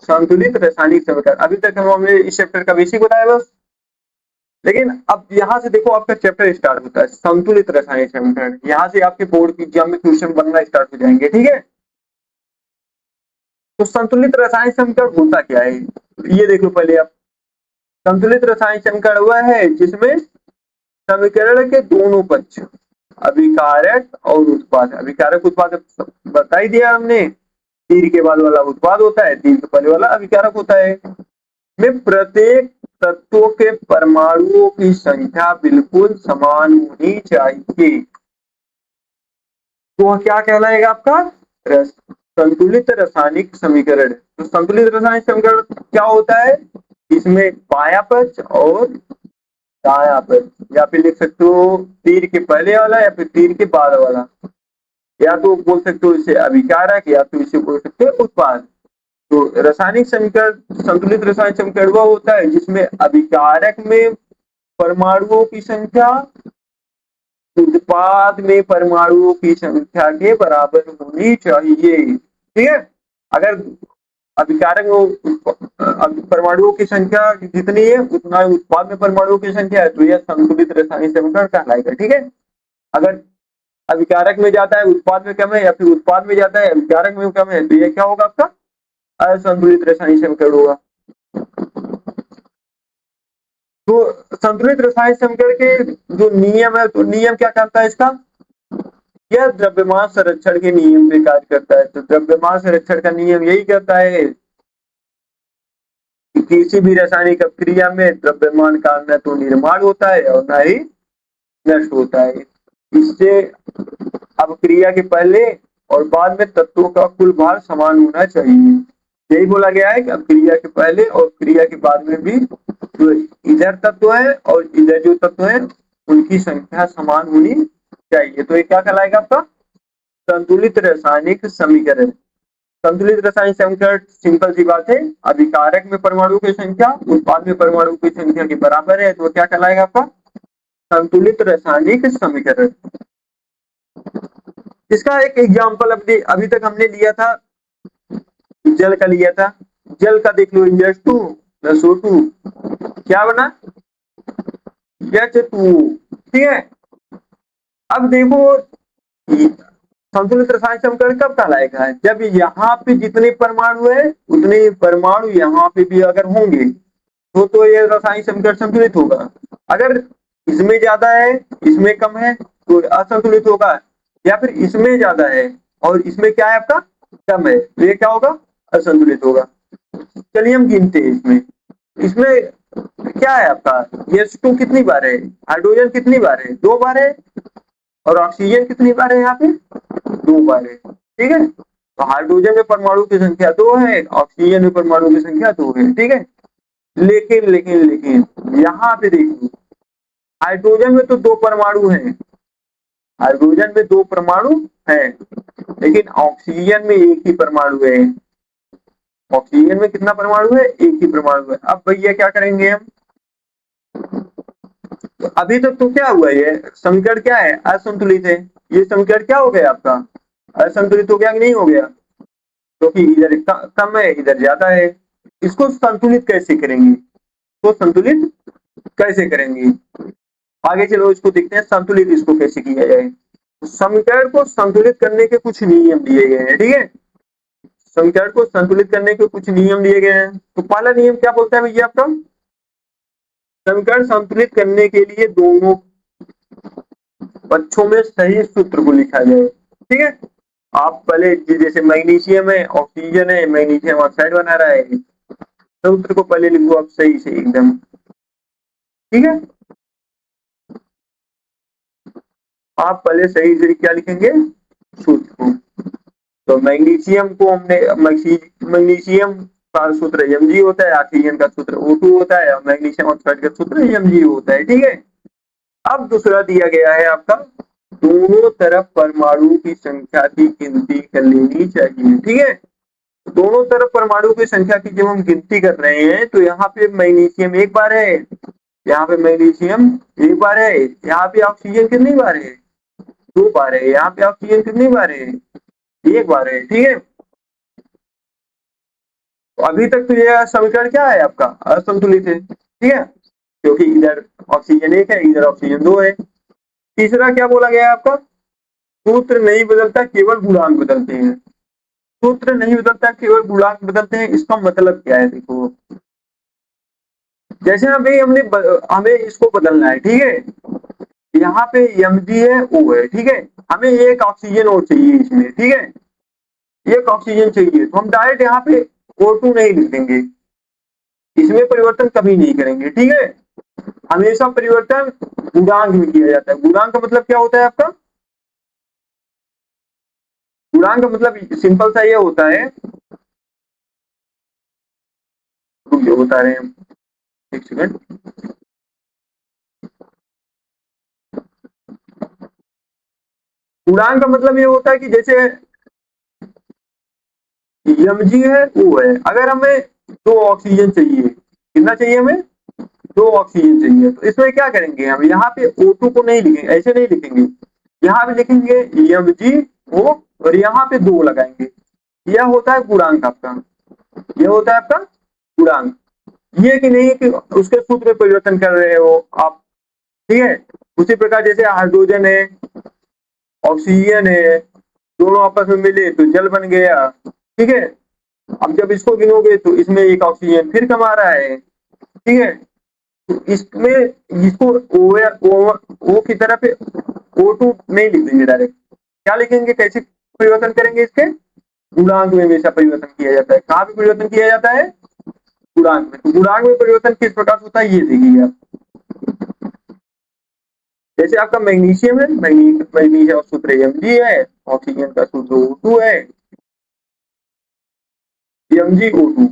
संतुलित रासायनिक समीकरण। अभी तक हमने इस चैप्टर का बेसिक बताया बस, लेकिन अब यहाँ से देखो आपका चैप्टर स्टार्ट होता है, संतुलित रासायनिक समीकरण। यहाँ से आपके बोर्ड की एग्जाम में क्वेश्चन बनना स्टार्ट हो जाएंगे, ठीक है। तो संतुलित रासायनिक समीकरण होता क्या है, ये देख लो पहले आप। संतुलित रासायनिक समीकरण वह है जिसमें समीकरण के दोनों पक्ष, अभिकारक और उत्पाद, अभिकारक उत्पाद बता ही दिया हमने, तीर के बाद वाला उत्पाद होता है, तीर के पहले वाला अभिकारक होता है, में प्रत्येक तत्वों के परमाणुओं की संख्या बिल्कुल समान होनी चाहिए। तो वह क्या कहलाएगा आपका? संतुलित रासायनिक समीकरण। तो संतुलित रासायनिक समीकरण क्या होता है? इसमें बायां पक्ष और दायां पक्ष, या फिर लिख सकते हो तीर के पहले वाला या फिर तीर के बाद वाला, या तो बोल सकते हो इसे अभिकारक, या तो इसे बोल सकते हो उत्पाद। तो रासायनिक समीकरण, संतुलित रासायनिक समीकरण वह होता है जिसमें अभिकारक में परमाणुओं की संख्या उत्पाद में परमाणुओं की संख्या के बराबर होनी चाहिए, ठीक है। अगर अभिकारक में परमाणुओं की संख्या जितनी है उतना उत्पाद में परमाणुओं की संख्या है, तो यह संतुलित रासायनिक समीकरण कहलाएगा, ठीक है। अगर अभिकारक में जाता है उत्पाद में कम है, या फिर उत्पाद में जाता है अभिकारक में कम है, तो यह क्या होगा? आपका असंतुलित रासायनिक समीकरण होगा। तो संतुलित रासायनिक समीकरण के जो नियम है, तो नियम क्या कहता है इसका? यह द्रव्यमान संरक्षण के नियम पे कार्य करता है। तो द्रव्यमान संरक्षण का नियम यही कहता है कि किसी भी रासायनिक अभिक्रिया में द्रव्यमान का न तो निर्माण होता है और न ही नष्ट होता है। इससे अभिक्रिया के पहले और बाद में तत्वों का कुल भार समान होना चाहिए। यही बोला गया है कि अभिक्रिया के पहले और क्रिया के बाद में भी जो इधर तत्व है और इधर जो तत्व है उनकी संख्या समान होनी चाहिए। तो ये क्या कहलाएगा? आपका संतुलित रासायनिक समीकरण। संतुलित रासायनिक समीकरण सिंपल सी बात है, अभिकारक में परमाणु की संख्या उत्पाद में परमाणु की संख्या के बराबर है, तो क्या कहलाएगा? आपका संतुलित रासायनिक समीकरण। इसका एक एग्जाम्पल अभी तक हमने लिया था, जल का लिया था। जल का देख लो, H2 क्या बना? H2, ठीक है। अब देखो संतुलित रासायनिक समीकरण कब कहलाएगा? जब यहाँ पे जितने परमाणु है उतने परमाणु यहाँ पे भी अगर होंगे तो ये रासायनिक समीकरण संतुलित होगा। अगर इसमें ज्यादा है इसमें कम है तो असंतुलित होगा, या फिर इसमें ज्यादा है और इसमें क्या है आपका? कम है, तो ये क्या होगा? असंतुलित होगा। चलिए हम गिनते हैं इसमें। इसमें क्या है आपका? H2 कितनी बार है? हाइड्रोजन कितनी बार है? 2 बार है। और ऑक्सीजन कितनी बार है यहाँ पे? 2 बार है, ठीक है। तो हाइड्रोजन में परमाणु की संख्या 2 है, ऑक्सीजन में परमाणु की संख्या 2 है, ठीक है। लेकिन लेकिन लेकिन यहाँ पे देखिए, हाइड्रोजन में तो 2 परमाणु हैं, हाइड्रोजन में 2 परमाणु हैं, लेकिन ऑक्सीजन में एक ही परमाणु है। ऑक्सीजन में कितना परमाणु है? एक ही परमाणु है। अब भैया क्या करेंगे हम? तो अभी तक तो क्या हुआ? ये समीकरण क्या है? असंतुलित है। ये समीकरण क्या हो गया आपका? असंतुलित हो गया कि नहीं हो गया? क्योंकि इधर कम है इधर ज्यादा है। इसको संतुलित कैसे करेंगे? तो संतुलित कैसे करेंगे? आगे चलो इसको देखते हैं, संतुलित इसको कैसे किया जाए। समीकरण को संतुलित करने के कुछ नियम दिए गए हैं, ठीक है। समीकरण को संतुलित करने के कुछ नियम दिए गए हैं। तो पहला नियम क्या बोलता है भैया आपका? समीकरण संतुलित करने के लिए दोनों पक्षों में सही सूत्र को लिखा जाए, ठीक है। आप पहले जैसे मैग्नीशियम है ऑक्सीजन है, मैग्नीशियम ऑक्साइड बना रहा है, सूत्र को पहले लिखो आप सही से एकदम, ठीक है। आप पहले सही से क्या लिखेंगे? सूत्र को। तो मैग्नीशियम को हमने मैग्नीशियम का सूत्र Mg होता है, ऑक्सीजन का सूत्र O2 होता है और मैग्नीशियम ऑक्साइड का सूत्र Mg होता है। ठीक है, अब दूसरा दिया गया है आपका, दोनों तरफ परमाणु की संख्या की गिनती कर लेनी चाहिए। ठीक है, दोनों तरफ परमाणु की संख्या की जब हम गिनती कर रहे हैं तो यहाँ पे मैग्नीशियम एक बार है, यहाँ पे मैग्नीशियम एक बार है, यहाँ पे ऑक्सीजन कितनी बार है, दो बार है, यहाँ पे ऑक्सीजन कितनी बार है, एक बार है। ठीक है, तो अभी तक तो यह समीकरण क्या है आपका, असंतुलित है। ठीक है, क्योंकि इधर ऑक्सीजन एक है, इधर ऑक्सीजन दो है। तीसरा क्या बोला गया है आपका, सूत्र नहीं बदलता, केवल गुणांक बदलते हैं। सूत्र नहीं बदलता, केवल गुणांक बदलते हैं, इसका मतलब क्या है, देखो जैसे अभी हमें इसको बदलना है। ठीक है, यहाँ पे Mg है, O है। ठीक है, हमें एक ऑक्सीजन और चाहिए इसमें। ठीक है, एक ऑक्सीजन चाहिए तो हम डायरेक्ट यहाँ पे O2 नहीं लिख देंगे, इसमें परिवर्तन कभी नहीं करेंगे। ठीक है, हमेशा परिवर्तन गुणांक में किया जाता है। गुणांक का मतलब क्या होता है आपका, गुणांक का मतलब सिंपल सा ये होता है, रुक बता रहे हैं एक सेकंड। गुणांक का मतलब ये होता है कि जैसे Mg है, O है, अगर हमें दो ऑक्सीजन चाहिए, कितना चाहिए हमें, दो ऑक्सीजन चाहिए, तो इसमें क्या करेंगे, हम यहाँ पे O2 को नहीं लिखेंगे, ऐसे नहीं लिखेंगे, यहाँ पे लिखेंगे Mg O और यहाँ पे दो लगाएंगे। यह होता है गुणांक आपका, यह होता है आपका गुणांक। ये कि नहीं कि उसके सूत्र में परिवर्तन कर रहे हो आप। ठीक है, उसी प्रकार जैसे हाइड्रोजन है, ऑक्सीजन है, दोनों आपस में मिले तो जल बन गया। ठीक है, अब जब इसको गिनोगे तो इसमें एक ऑक्सीजन फिर कम आ रहा है। ठीक है, तो इसमें इसको ओ की तरफ O2 नहीं लिख देंगे, डायरेक्ट क्या लिखेंगे, कैसे परिवर्तन करेंगे, इसके गुणांक में हमेशा परिवर्तन किया जाता है। कहाँ पे परिवर्तन किया जाता है, गुणांक में। तो गुणांक में परिवर्तन किस प्रकार से होता है ये देखिए आप, जैसे आपका मैग्नीशियम है, मैग्नीशियम सूत्र Mg है, ऑक्सीजन का सूत्र O2 है, Mg O2।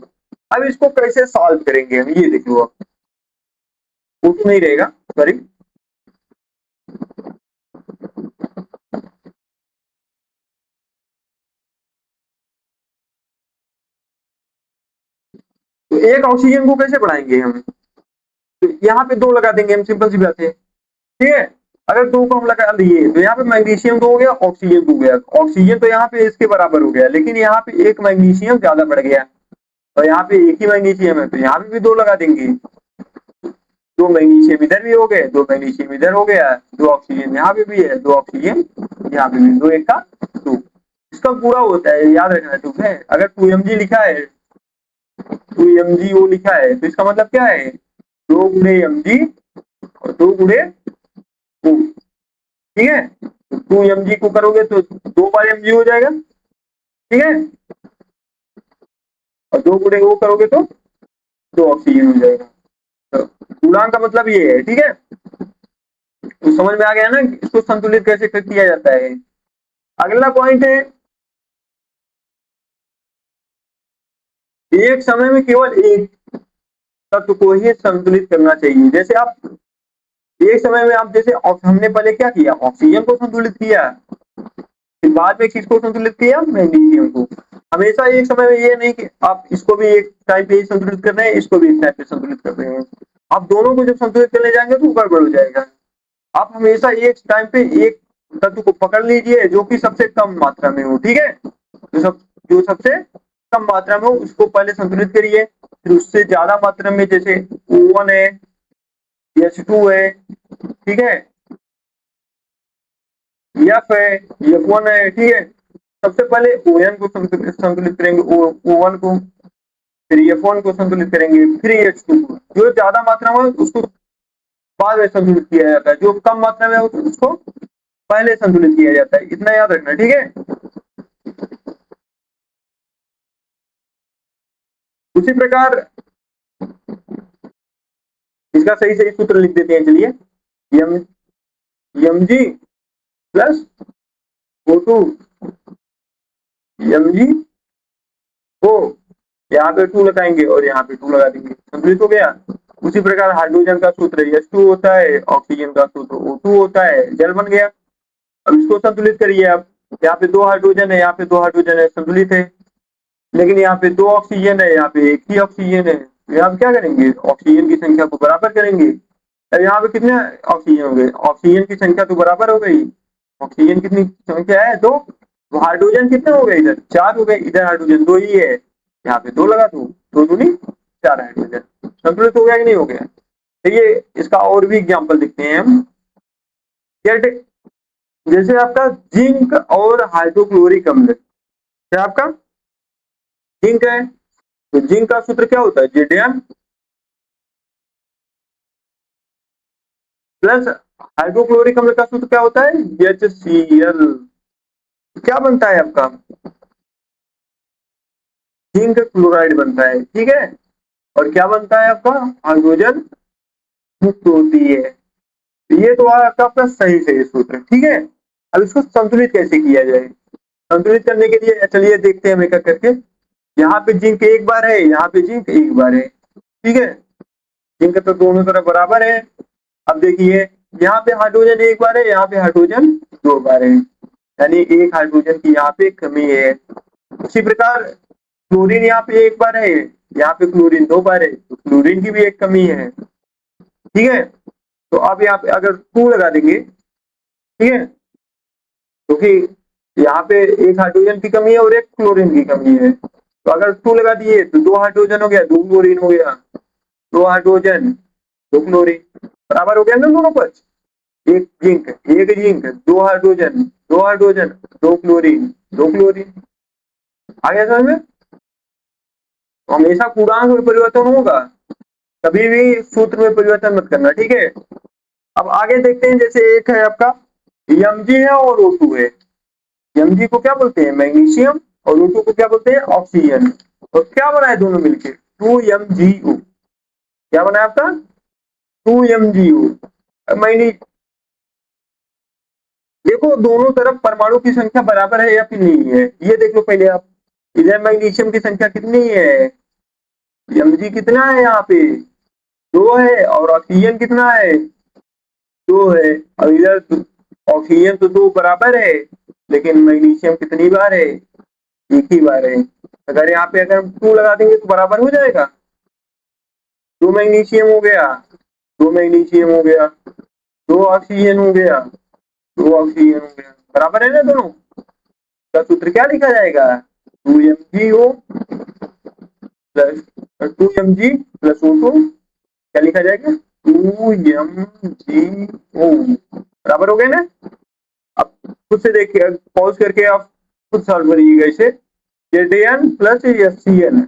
अब इसको कैसे सॉल्व करेंगे हम, ये देख लो आप, O2 नहीं रहेगा, सॉरी, तो एक ऑक्सीजन को कैसे बढ़ाएंगे हम, तो यहाँ पे दो लगा देंगे हम, सिंपल सी बात है। ठीक है, अगर दो को हम लगा दिए तो यहाँ पे मैग्नीशियम दो हो गया, ऑक्सीजन दो हो गया, ऑक्सीजन तो यहाँ पे इसके बराबर हो गया, लेकिन यहाँ पे एक मैग्नीशियम ज्यादा बढ़ गया और यहाँ पे एक ही मैग्नीशियम है, तो यहाँ पे भी दो लगा देंगे। दो मैग्नीशियम इधर भी हो गए, दो मैग्नीशियम इधर हो गया, दो ऑक्सीजन यहाँ पे भी है, दो ऑक्सीजन यहाँ पे भी, दो एक का दो। इसका पूरा होता है, याद रखना ठीक है। अगर 2Mg लिखा है, 2MgO लिखा है, तो इसका मतलब क्या है, दो गुणे Mg और दो गुणे O। ठीक है, 2Mg को करोगे तो दो बार Mg हो जाएगा। ठीक है, और दो गुणे O करोगे तो दो ऑक्सीजन हो जाएगा। तो गुणांक का मतलब ये है। ठीक है, तो समझ में आ गया ना इसको संतुलित कैसे किया जाता है। अगला पॉइंट है, एक समय में केवल एक तत्व को ही संतुलित करना चाहिए। जैसे आप एक समय में आप जैसे हमने पहले क्या किया, ऑक्सीजन को संतुलित किया, फिर बाद में किसको संतुलित किया, मैग्नीशियम को। हमेशा एक समय में ये नहीं कि आप इसको भी एक टाइम पे ही संतुलित कर रहे हैं, इसको भी एक टाइम पे संतुलित कर रहे हैं। आप दोनों को जब संतुलित करने जाएंगे तो गड़बड़ हो जाएगा। आप हमेशा एक टाइम पे एक तत्व को पकड़ लीजिए जो कि सबसे कम मात्रा में हो। ठीक है, जो सबसे कम मात्रा में हो उसको पहले संतुलित करिए, फिर उससे ज्यादा मात्रा में जैसे O1 है, H2 है, ठीक है, F है, F1 है। ठीक है, सबसे पहले ON को संतुलित करेंगे, O1 को, फिर F1 को संतुलित करेंगे, फिर H2 को। जो ज्यादा मात्रा में उसको बाद में संतुलित किया जाता है, जो कम मात्रा में उसको पहले संतुलित किया जाता है, इतना याद रखना। ठीक है, उसी प्रकार इसका सही सही सूत्र लिख देते हैं, चलिए, M Mg plus O2 Mg O, यहाँ पे 2 लगाएंगे और यहाँ पे 2 लगा देंगे, संतुलित हो गया। उसी प्रकार हाइड्रोजन का सूत्र H2 होता है, ऑक्सीजन का सूत्र O2 होता है, जल बन गया। अब इसको संतुलित करिए आप, यहाँ पे 2 हाइड्रोजन है, यहाँ पे 2 हाइड्रोजन है, संतुलित है। लेकिन यहाँ पे 2 ऑक्सीजन है, यहाँ पे 1 ही ऑक्सीजन है, तो यहाँ पे क्या करेंगे, ऑक्सीजन की संख्या को बराबर करेंगे। अब यहाँ पे कितने ऑक्सीजन हो गए, ऑक्सीजन की संख्या तो बराबर हो गई, ऑक्सीजन कितनी संख्या है, 2, तो हाइड्रोजन कितने हो गए, इधर 4 हो गए, इधर हाइड्रोजन 2 ही है, यहाँ पे 2 लगा दूं, 2 दूनी 4 हाइड्रोजन, संतुलित हो गया कि नहीं हो गया। चलिए इसका और भी एग्जाम्पल देखते हैं हम। जैसे आपका जिंक और हाइड्रोक्लोरिक अम्ल, क्या आपका जिंक है, तो जिंक का सूत्र क्या होता है, Zn प्लस हाइड्रोक्लोरिक अम्ल का सूत्र क्या होता है, HCl। क्या बनता है आपका, जिंक क्लोराइड बनता है, ठीक है। और क्या बनता है आपका, हाइड्रोजन मुक्त होती है। तो ये तो आपका सही से सूत्र, ठीक है। अब इसको संतुलित कैसे किया जाए, संतुलित करने के लिए चलिए देखते हैं हम एक एक करके। यहाँ पे जिंक एक बार है, यहाँ पे जिंक एक बार है, ठीक है। जिंक तो दोनों तरफ बराबर है। अब देखिए यहाँ पे हाइड्रोजन एक बार है, यहाँ पे हाइड्रोजन 2 बार है, यानी एक हाइड्रोजन की यहाँ पे कमी है। उसी प्रकार क्लोरीन यहाँ पे एक बार है, यहाँ पे क्लोरीन 2 बार है, तो क्लोरीन की भी एक कमी है, ठीक है। तो अब यहाँ पे अगर 2 लगा देंगे, ठीक है, क्योंकि यहाँ पे एक हाइड्रोजन की कमी है और एक क्लोरीन की कमी है, तो अगर 2 लगा दिए तो 2 हाइड्रोजन हो गया, 2 क्लोरीन हो गया, 2 हाइड्रोजन 2 क्लोरीन, बराबर हो गया ना दोनों पक्ष। एक जिंक, एक zinc, 2 hydrogen, 2 hydrogen, 2 chlorine, 2 chlorine, आ गया समझ में। तो हमेशा पूर्णांक में परिवर्तन होगा, कभी भी सूत्र में परिवर्तन मत करना, ठीक है। अब आगे देखते हैं, जैसे एक है आपका Mg है और O2 है। Mg को क्या बोलते हैं, मैग्नीशियम, और O2 को क्या बोलते हैं, ऑक्सीजन। और क्या बना है दोनों मिलके 2MgO, क्या बना है आपका 2MgO। मैंने देखो दोनों तरफ परमाणु की संख्या बराबर है या फिर नहीं है, ये देख लो पहले आप। इधर मैग्नीशियम की संख्या कितनी है, Mg कितना है, यहाँ पे 2 है, और ऑक्सीजन कितना है, 2 है। और इधर ऑक्सीजन तो 2 बराबर है, लेकिन मैग्नीशियम कितनी बार है, एक ही बार है। अगर यहाँ पे अगर हम 2 लगा देंगे तो बराबर हो जाएगा, 2 मैग्नीशियम हो गया, 2 मैग्नीशियम हो गया, 2 ऑक्सीजन हो गया, 2 ऑक्सीजन हो गया, बराबर है ना दोनों। का सूत्र क्या लिखा जाएगा, 2MgO plus 2Mg plus O2, क्या लिखा जाएगा 2MgO, बराबर हो गया ना। अब खुद से देखिए, पॉज करके आप खुद सॉल्व करिएगा इसे। Zn प्लस HCl,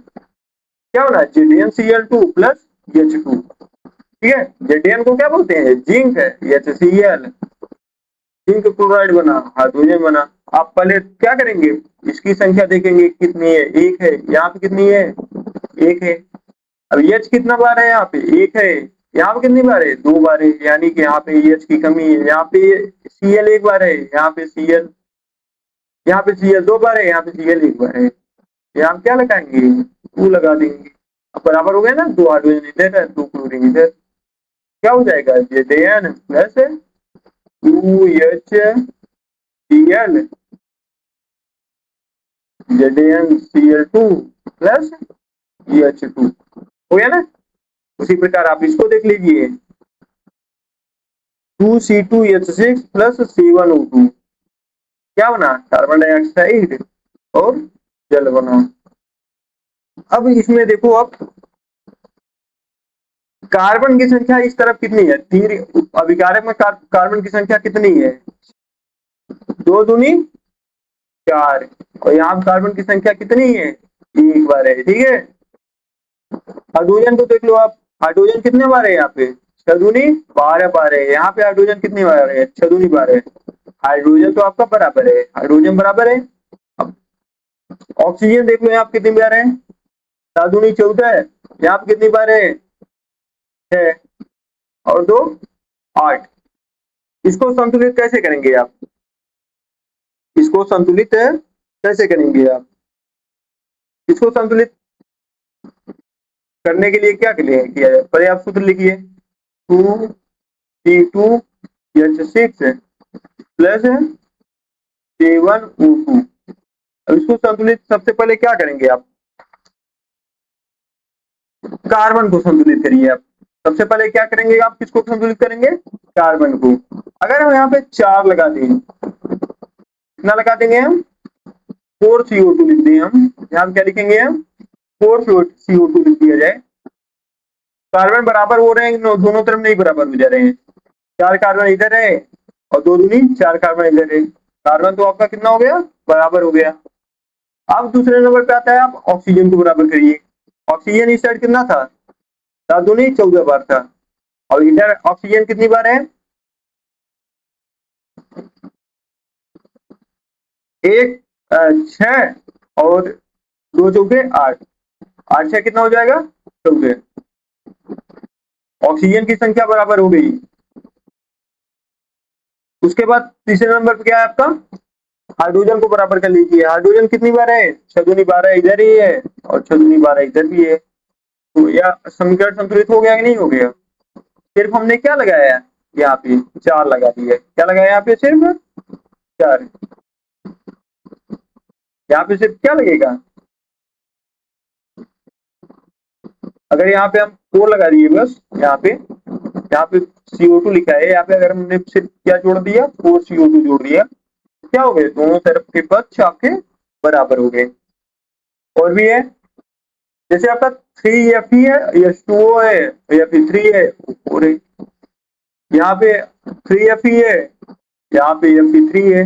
क्या होना है, ZnCl2 प्लस H2, ठीक है। Zn को क्या बोलते हैं, जिंक है, HCl जिंक क्लोराइड बना, हाइड्रोजन बना। आप पहले क्या करेंगे, इसकी संख्या देखेंगे कितनी है, एक है, यहाँ पे कितनी है, एक है। अब H कितना बार है, यहाँ पे एक है, यहाँ पे कितनी बार है, 2 बार है, यानी कि यहाँ पे H की कमी है। यहाँ पे Cl एक बार है, यहाँ पे Cl, यहाँ पे Cl 2 बार है, यहाँ पे Cl एक बार है, यहाँ पे क्या लगाएंगे, 2 लगा देंगे। अब बराबर हो गया ना, 2 हाइड्रोजन इधर है, 2 क्लोरीन इधर, क्या हो जाएगा, Zn plus 2HCl ZnCl2 plus H2, हो गया ना। उसी प्रकार आप इसको देख लीजिए, 2C2H6 प्लस C1O2, क्या बना, कार्बन डाइऑक्साइड और जल बना। अब इसमें देखो, अब कार्बन की संख्या इस तरफ कितनी है, 3 अभिकारक में कार्बन की संख्या कितनी है, 2 दूनी 4, और यहाँ कार्बन की संख्या कितनी है, एक बार है, ठीक है। हाइड्रोजन को देख लो आप, हाइड्रोजन कितने बार है, यहाँ पे 6 दूनी 12 बार है, यहाँ पे हाइड्रोजन कितनी बार है, 6 दूनी 12। हाइड्रोजन तो आपका बराबर है, हाइड्रोजन बराबर है। अब ऑक्सीजन देख लो, यहाँ पे कितनी बार है, 7 दूनी 14, यहाँ पे कितनी बार है, 6 और 2 8। इसको संतुलित कैसे करेंगे आप, इसको संतुलित कैसे करेंगे आप? इसको संतुलित करने के लिए क्या किया जाए? पहले आप सूत्र लिखिए, 2C2H6 प्लस K1O2। अब इसको संतुलित सबसे पहले क्या करेंगे आप? कार्बन को संतुलित करिए आप। सबसे पहले क्या करेंगे आप? किसको संतुलित करेंगे? कार्बन को। अगर हम यहाँ पे 4 लगा दें, कितना लगा देंगे हम? 4CO2 लिख दें हम। यहाँ क्या लिखेंगे हम? 4CO2 लिख दिया जाए। कार्बन बराबर हो रहे हैं, दोनों तरफ नहीं बराबर हो जा रहे हैं। 4 कार्बन इधर है और 2 दूनी 4 कार्बन इधर है। कार्बन तो आपका कितना हो गया? बराबर हो गया। अब दूसरे नंबर पे आता है, आप ऑक्सीजन को बराबर करिए। ऑक्सीजन इस साइड कितना था? 7 दूनी 14 बार था, और इधर ऑक्सीजन कितनी बार है? 1 6 और 2 चौके 8, 8 6 कितना हो जाएगा? 14। ऑक्सीजन की संख्या बराबर हो गई। उसके बाद तीसरे नंबर पे क्या है आपका? हाइड्रोजन को बराबर कर लीजिए। हाइड्रोजन कितनी बार है? 6 दूनी 12 इधर ही है और 6 दूनी 12 इधर भी है। तो यह समीकरण संतुलित हो गया कि नहीं हो गया? सिर्फ हमने क्या लगाया है यहाँ पे? 4 लगा दिया। क्या लगाया यहाँ पे? सिर्फ 4। यहाँ पे सिर्फ क्या लगेगा? अगर यहाँ पे हम 4 लगा दिए बस, यहाँ पे CO2 लिखा है, यहाँ पे अगर हमने सिर्फ क्या जोड़ दिया? 4CO2 जोड़ दिया, क्या हो गए? दोनों तरफ के पक्ष आपके बराबर हो गए। और भी है, जैसे आपका 3Fe है, H2O है, या फिर 3 है, और यहाँ पे 3Fe है, यहाँ पे Fe3 है।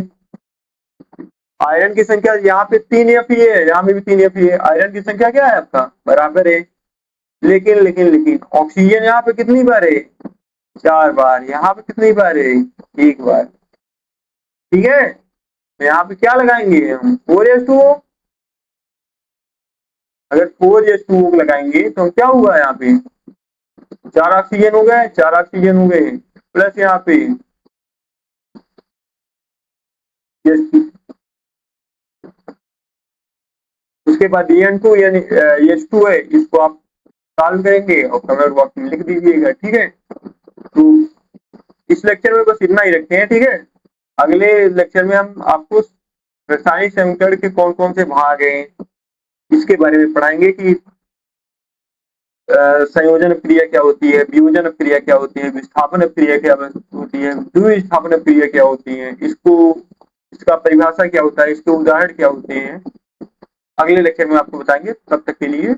आयरन की संख्या यहाँ पे 3Fe है, यहाँ पे भी 3Fe है। आयरन की संख्या क्या है आपका? बराबर है। लेकिन ऑक्सीजन यहाँ पे कितनी बार है? 4 बार। यहाँ पे कितनी बार है? 1 बार। ठीक है, तो यहाँ पे क्या लगाएंगे हम? 4H2O। अगर 4H2O लगाएंगे तो क्या हुआ? यहाँ पे 4 ऑक्सीजन हो गए, 4 ऑक्सीजन हो गए, प्लस यहाँ पे उसके बाद En2 यानी H2 है, इसको आप सॉल्व करेंगे और कमेंट बॉक्स में लिख दीजिएगा। ठीक है, तो इस लेक्चर में बस इतना ही रखते हैं। ठीक है, अगले लेक्चर में हम आपको रासायनिक समीकरण के कौन कौन से भाग हैं इसके बारे में पढ़ाएंगे कि संयोजन क्रिया क्या होती है, वियोजन क्रिया क्या होती है, विस्थापन क्रिया क्या होती है, द्विस्थापन क्रिया क्या होती है, इसका परिभाषा क्या होता है, इसके उदाहरण क्या होते हैं, अगले लेक्चर में आपको बताएंगे। तब तक के लिए